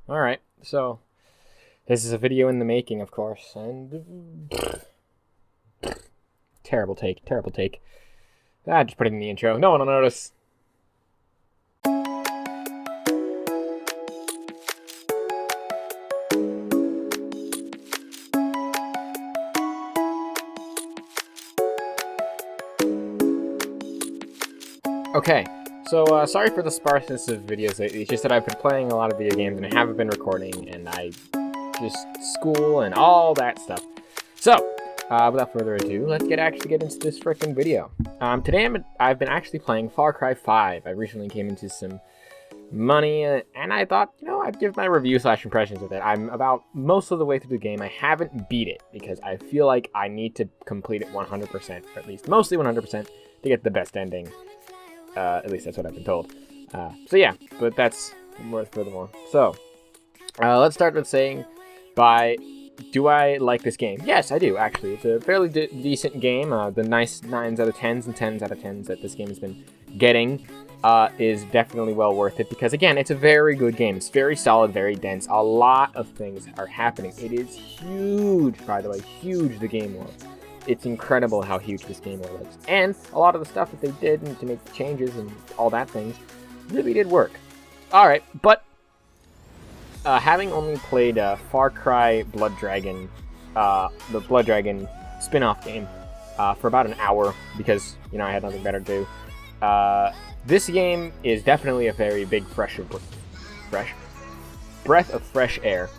Alright, so this is a video in the making, of course, and terrible take. Just put it in the intro. No one will notice. Okay, so sorry for the sparseness of videos lately. It's just that I've been playing a lot of video games and I haven't been recording, and I just school and all that stuff. So, without further ado, let's actually get into this frickin' video. Today I've been actually playing Far Cry 5. I recently came into some money, and I thought, I'd give my review/impressions of it. I'm about most of the way through the game. I haven't beat it because I feel like I need to complete it 100%, or at least mostly 100%, to get the best ending. At least that's what I've been told. So yeah, but that's furthermore. So, let's start with saying, do I like this game? Yes, I do, actually. It's a fairly decent game. The nice 9s out of 10s and 10s out of 10s that this game has been getting is definitely well worth it, because again, it's a very good game. It's very solid, very dense. A lot of things are happening. It is huge, by the way, huge, the game world. It's incredible how huge this game world is. And a lot of the stuff that they did and to make the changes and all that things really did work. Alright, but having only played Far Cry Blood Dragon, the Blood Dragon spin-off game, for about an hour, because, I had nothing better to do, this game is definitely a very big breath of fresh air.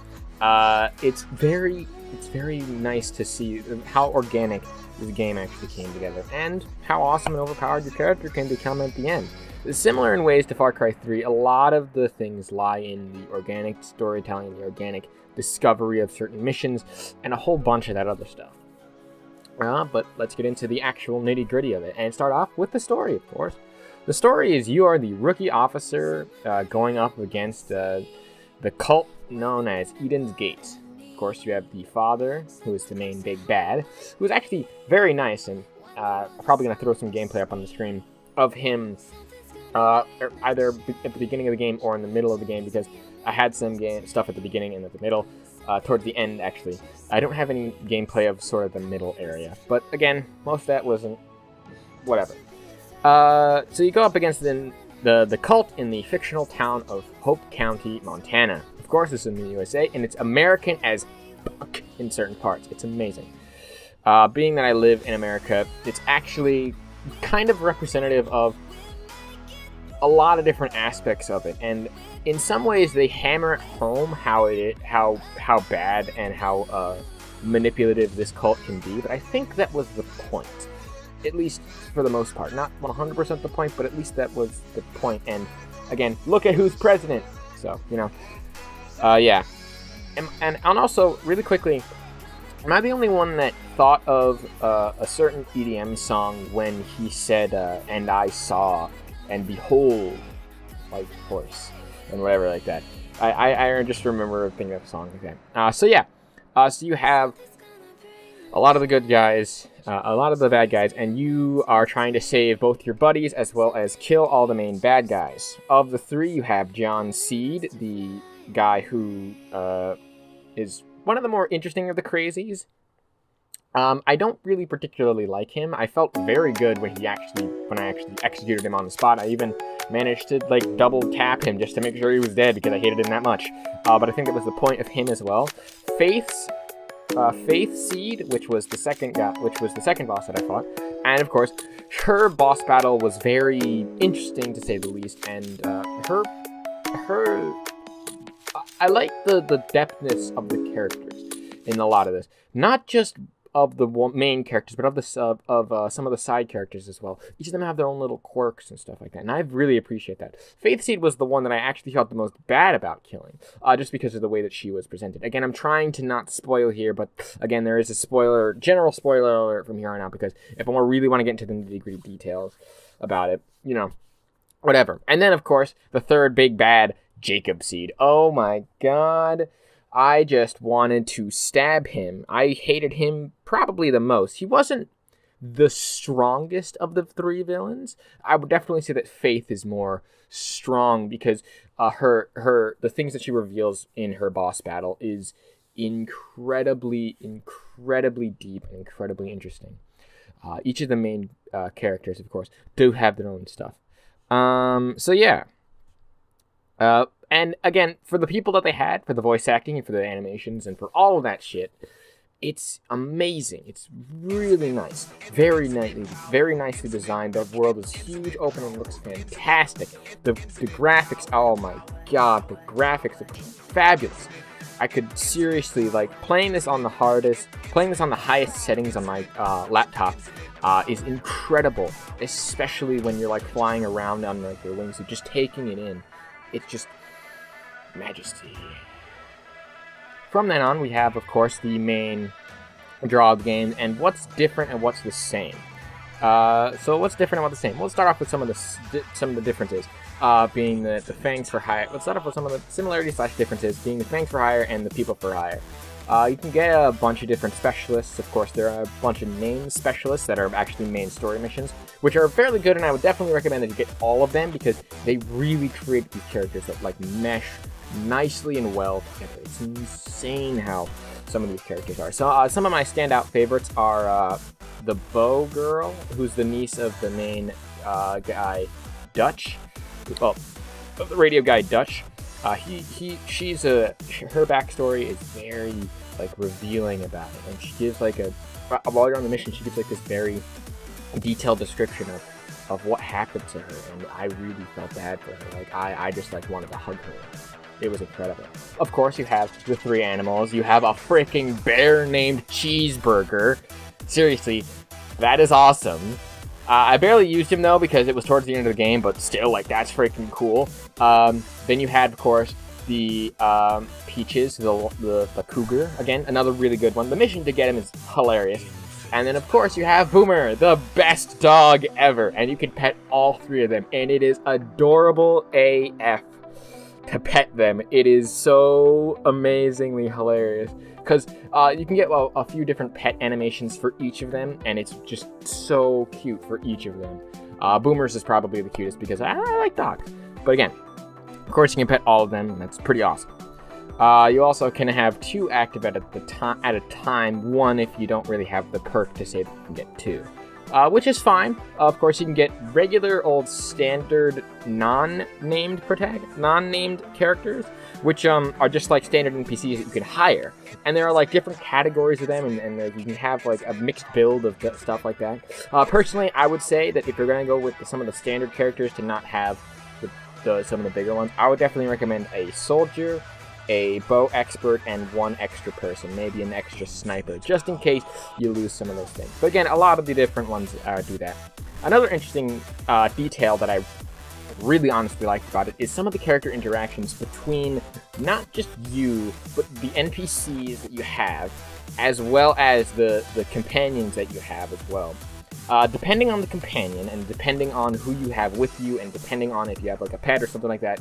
It's very nice to see how organic this game actually came together, and how awesome and overpowered your character can become at the end. Similar in ways to Far Cry 3, a lot of the things lie in the organic storytelling, the organic discovery of certain missions, and a whole bunch of that other stuff. But let's get into the actual nitty-gritty of it, and start off with the story, of course. The story is you are the rookie officer going up against the cult known as Eden's Gate. Of course, you have the father, who is the main big bad, who is actually very nice, and I'm probably going to throw some gameplay up on the screen of him either at the beginning of the game or in the middle of the game, because I had some stuff at the beginning and at the middle, towards the end, actually. I don't have any gameplay of sort of the middle area, but again, most of that wasn't whatever. So you go up against the cult in the fictional town of Hope County, Montana. Of course, this is in the USA, and it's American as fuck in certain parts. It's amazing. Being that I live in America, it's actually kind of representative of a lot of different aspects of it, and in some ways they hammer it home how bad and how manipulative this cult can be. But I think that was the point, at least for the most part. Not 100% the point, but at least that was the point. And again, look at who's president. So yeah. And also, really quickly, am I the only one that thought of a certain EDM song when he said, and I saw, and behold, white horse, and whatever like that? I just remember thinking of a song like that. So yeah, so you have a lot of the good guys, a lot of the bad guys, and you are trying to save both your buddies as well as kill all the main bad guys. Of the three, you have John Seed, the guy who is one of the more interesting of the crazies. I don't really particularly like him. I felt very good when I actually executed him on the spot. I even managed to double tap him just to make sure he was dead, because I hated him that much. But I think that was the point of him as well. Faith Seed, which was the second boss that I fought, and of course, her boss battle was very interesting to say the least. And I like the depthness of the characters in a lot of this, not just of the main characters, but of some of the side characters as well. Each of them have their own little quirks and stuff like that, and I really appreciate that. Faith Seed was the one that I actually felt the most bad about killing, just because of the way that she was presented. Again, I'm trying to not spoil here, but again, there is a general spoiler alert from here on out, because if I really want to get into the nitty-gritty details about it, whatever. And then, of course, the third big bad, Jacob Seed. Oh my god. I just wanted to stab him. I hated him probably the most. He wasn't the strongest of the three villains. I would definitely say that Faith is more strong because the things that she reveals in her boss battle is incredibly deep and incredibly interesting. Each of the main characters, of course, do have their own stuff. So yeah. And again, for the people that they had, for the voice acting and for the animations and for all of that shit, it's amazing. It's really nice. Very nicely designed. The world is huge, open, and looks fantastic. The graphics, oh my god, the graphics are fabulous. I could seriously, like, playing this on the highest settings on my laptop is incredible, especially when you're, like, flying around on, like, your wings, so just taking it in. It's just majesty. From then on, we have, of course, the main draw of the game, and what's different and what's the same. So what's different and what's the same? We'll start off with some of the differences, being the Fangs for Hire. Let's start off with some of the similarities / differences, being the Fangs for Hire and the People for Hire. You can get a bunch of different specialists. Of course, there are a bunch of named specialists that are actually main story missions, which are fairly good, and I would definitely recommend that you get all of them because they really create these characters that, like, mesh nicely and well together. It's insane how some of these characters are. So some of my standout favorites are the Bow Girl, who's the niece of the main guy, Dutch. Well, the radio guy, Dutch. Her backstory is very, like, revealing about it, and she gives, like, while you're on the mission, she gives, like, this very detailed description of what happened to her, and I really felt bad for her. Like, I just, like, wanted to hug her. It was incredible. Of course, you have the three animals. You have a freaking bear named Cheeseburger. Seriously, that is awesome. I barely used him, though, because it was towards the end of the game, but still, like, that's freaking cool. Then you had, of course, the Peaches, the cougar. Again, another really good one. The mission to get him is hilarious. And then, of course, you have Boomer, the best dog ever. And you can pet all three of them, and it is adorable AF. To pet them. It is so amazingly hilarious because you can get a few different pet animations for each of them, and it's just so cute for each of them. Boomer's is probably the cutest because I like dogs. But again, of course, you can pet all of them, and that's pretty awesome. You also can have two active at a time. One if you don't really have the perk to say that you can get two. Which is fine. Of course, you can get regular old standard non-named characters, which are just like standard NPCs that you can hire. And there are, like, different categories of them, and you can have, like, a mixed build of stuff like that. Personally, I would say that if you're going to go with some of the standard characters to not have some of the bigger ones, I would definitely recommend a soldier, a bow expert, and one extra person, maybe an extra sniper, just in case you lose some of those things. But again, a lot of the different ones do that. Another interesting detail that I really honestly liked about it is some of the character interactions between not just you, but the NPCs that you have, as well as the companions that you have as well. Depending on the companion, and depending on who you have with you, and depending on if you have, like, a pet or something like that,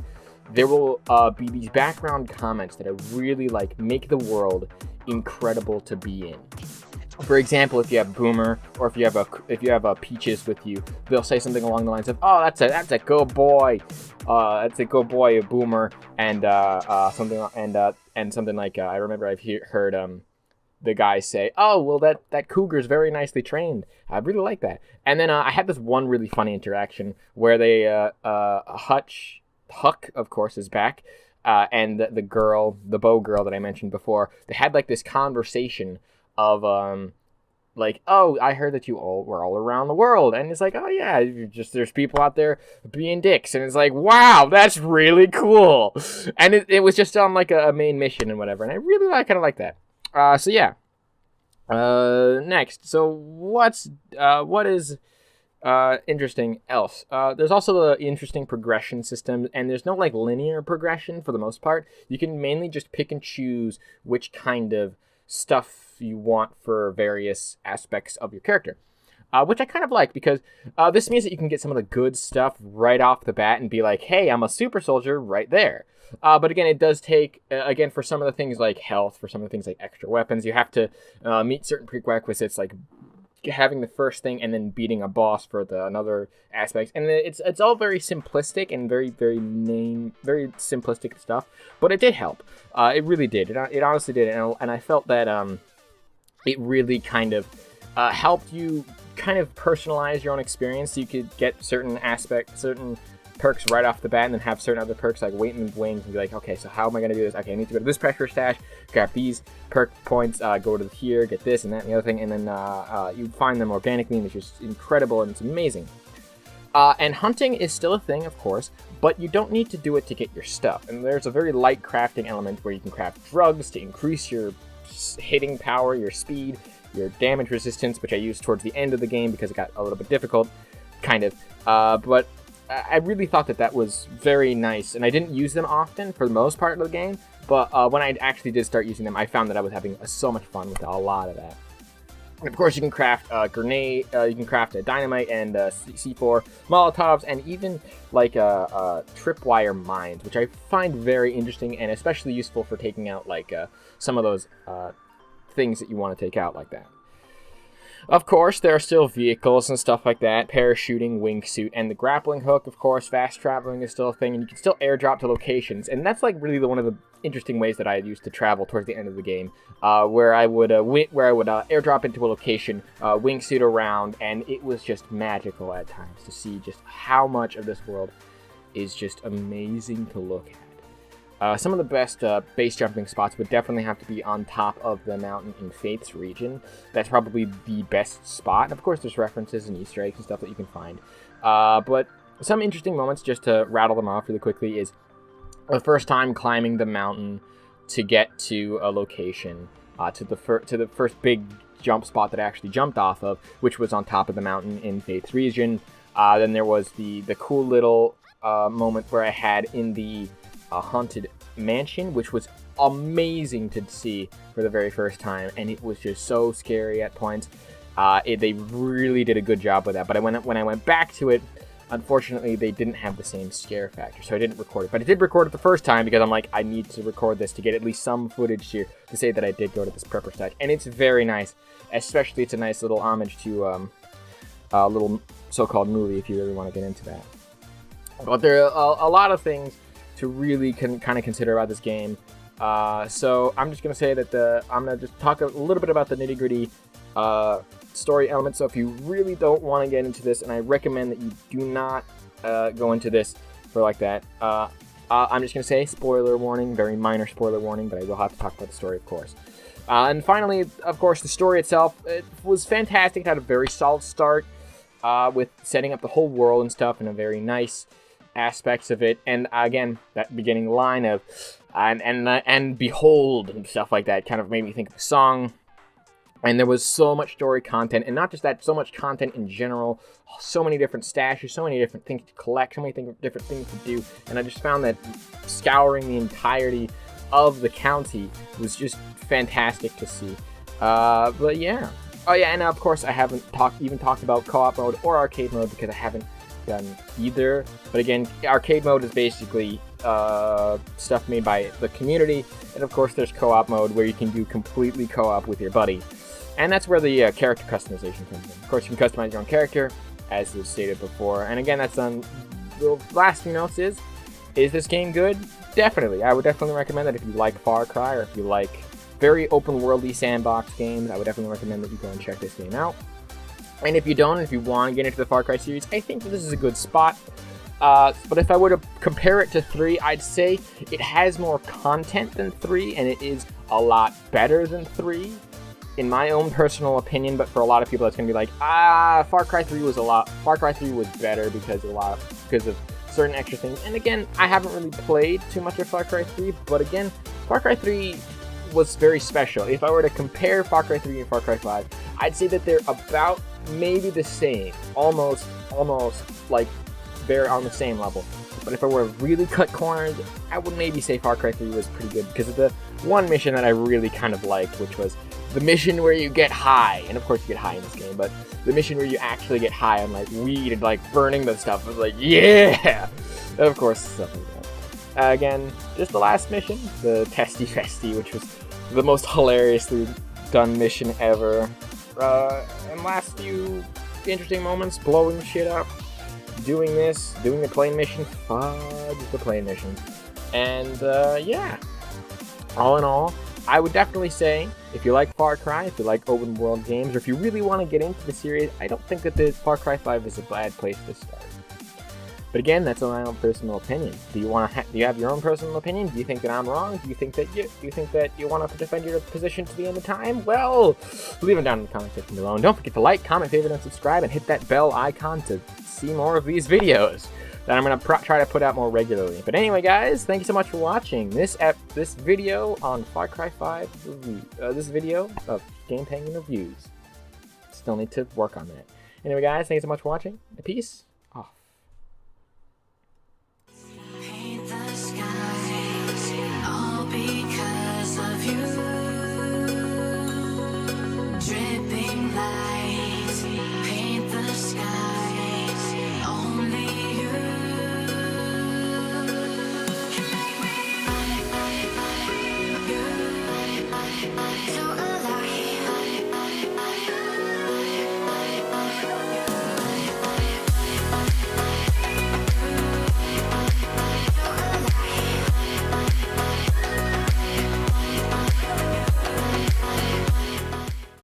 there will be these background comments that I really like, make the world incredible to be in. For example, if you have Boomer, or if you have a Peaches with you, they'll say something along the lines of, "Oh, that's a good boy, that's a good boy, Boomer," and something like I remember I've heard the guy say, "Oh, well, that cougar's very nicely trained." I really like that. And then I had this one really funny interaction where they Huck, of course, is back, and the bow girl that I mentioned before, they had, like, this conversation of, like, "Oh, I heard that you all were all around the world," and it's like, "Oh, yeah, there's people out there being dicks," and it's like, wow, that's really cool, and it was just on, like, a main mission and whatever, and I really kind of like that. So yeah. Next, so what is interesting else? There's also the interesting progression system, and there's no, like, linear progression for the most part. You can mainly just pick and choose which kind of stuff you want for various aspects of your character. Which I kind of like, because this means that you can get some of the good stuff right off the bat and be like, hey, I'm a super soldier right there. But again, it does take, again, for some of the things like health, for some of the things like extra weapons, you have to meet certain prerequisites like having the first thing and then beating a boss for the another aspect. And it's all very simplistic and very simplistic stuff, but it did help. It really did. It honestly did, and I felt that it really kind of helped you kind of personalize your own experience, so you could get certain perks right off the bat, and then have certain other perks like weight and wings, and be like, okay, so how am I going to do this? Okay, I need to go to this pressure stash, grab these perk points, go to here, get this and that and the other thing, and then you find them organically, and it's just incredible, and it's amazing. And hunting is still a thing, of course, but you don't need to do it to get your stuff. And there's a very light crafting element where you can craft drugs to increase your hitting power, your speed, your damage resistance, which I used towards the end of the game because it got a little bit difficult, kind of. But I really thought that was very nice, and I didn't use them often for the most part of the game, but when I actually did start using them, I found that I was having so much fun with a lot of that. And of course, you can craft a grenade, you can craft a dynamite and C4, Molotovs, and even like tripwire mines, which I find very interesting and especially useful for taking out like some of those things that you want to take out like that. Of course, there are still vehicles and stuff like that, parachuting, wingsuit, and the grappling hook, of course. Fast traveling is still a thing, and you can still airdrop to locations. And that's like really one of the interesting ways that I used to travel towards the end of the game, where I would airdrop into a location, wingsuit around, and it was just magical at times to see just how much of this world is just amazing to look at. Some of the best base jumping spots would definitely have to be on top of the mountain in Faith's region. That's probably the best spot. And of course, there's references and Easter eggs and stuff that you can find. But some interesting moments, just to rattle them off really quickly, is the first time climbing the mountain to get to a location, to the first big jump spot that I actually jumped off of, which was on top of the mountain in Faith's region. Then there was the cool little moment where I had in the haunted mansion, which was amazing to see for the very first time, and it was just so scary at points. They really did a good job with that, but when I went back to it, unfortunately they didn't have the same scare factor, so I didn't record it. But I did record it the first time because I'm like, I need to record this to get at least some footage here to say that I did go to this prepper stash, and it's very nice. Especially, it's a nice little homage to a little so-called movie, if you really want to get into that. But there are a lot of things to really kind of consider about this game. So I'm just going to say that I'm going to just talk a little bit about the nitty-gritty story elements. So if you really don't want to get into this, and I recommend that you do not go into this for like that, I'm just going to say spoiler warning, very minor spoiler warning, but I will have to talk about the story, of course. And finally, of course, the story itself, it was fantastic. It had a very solid start with setting up the whole world and stuff, and a very nice aspects of it, and again, that beginning line of and behold and stuff like that kind of made me think of the song. And there was so much story content, and not just that, so much content in general, so many different stashes, so many different things to collect, so many different things to do, and I just found that scouring the entirety of the county was just fantastic to see. But yeah. Oh yeah, and of course I haven't even talked about co-op mode or arcade mode because I haven't done either. But again, arcade mode is basically stuff made by the community, and of course there's co-op mode where you can do completely co-op with your buddy, and that's where the character customization comes in. Of course, you can customize your own character, as was stated before, and again, that's on the last few notes. Is this game good? Definitely. I would definitely recommend that if you like Far Cry, or if you like very open worldy sandbox games, I would definitely recommend that you go and check this game out. And if you don't, if you want to get into the Far Cry series, I think that this is a good spot. But if I were to compare it to 3, I'd say it has more content than 3, and it is a lot better than 3, in my own personal opinion. But for a lot of people, that's going to be like, Far Cry 3 was better because of certain extra things. And again, I haven't really played too much of Far Cry 3, but again, Far Cry 3 was very special. If I were to compare Far Cry 3 and Far Cry 5, I'd say that they're about maybe the same, almost like they're on the same level. But if I were to really cut corners, I would maybe say Far Cry 3 was pretty good because of the one mission that I really kind of liked, which was the mission where you get high. And of course you get high in this game, but the mission where you actually get high on like weed and like burning the stuff was like, yeah! Of course, stuff like that. Again, just the last mission, the Testy Festy, which was the most hilariously done mission ever. and last few interesting moments, blowing shit up, doing the plane mission, fudge the plane mission, and yeah. All in all, I would definitely say, if you like Far Cry, if you like open world games, or if you really want to get into the series, I don't think that the Far Cry 5 is a bad place to start. But again, that's my own personal opinion. Do you have your own personal opinion? Do you think that I'm wrong? Do you think that you want to defend your position to the end of time? Well, leave it down in the comment section below. And don't forget to like, comment, favorite, and subscribe, and hit that bell icon to see more of these videos that I'm gonna try to put out more regularly. But anyway, guys, thank you so much for watching this video on Far Cry 5 review. This video of Game Penguin reviews. Still need to work on that. Anyway, guys, thank you so much for watching. Peace.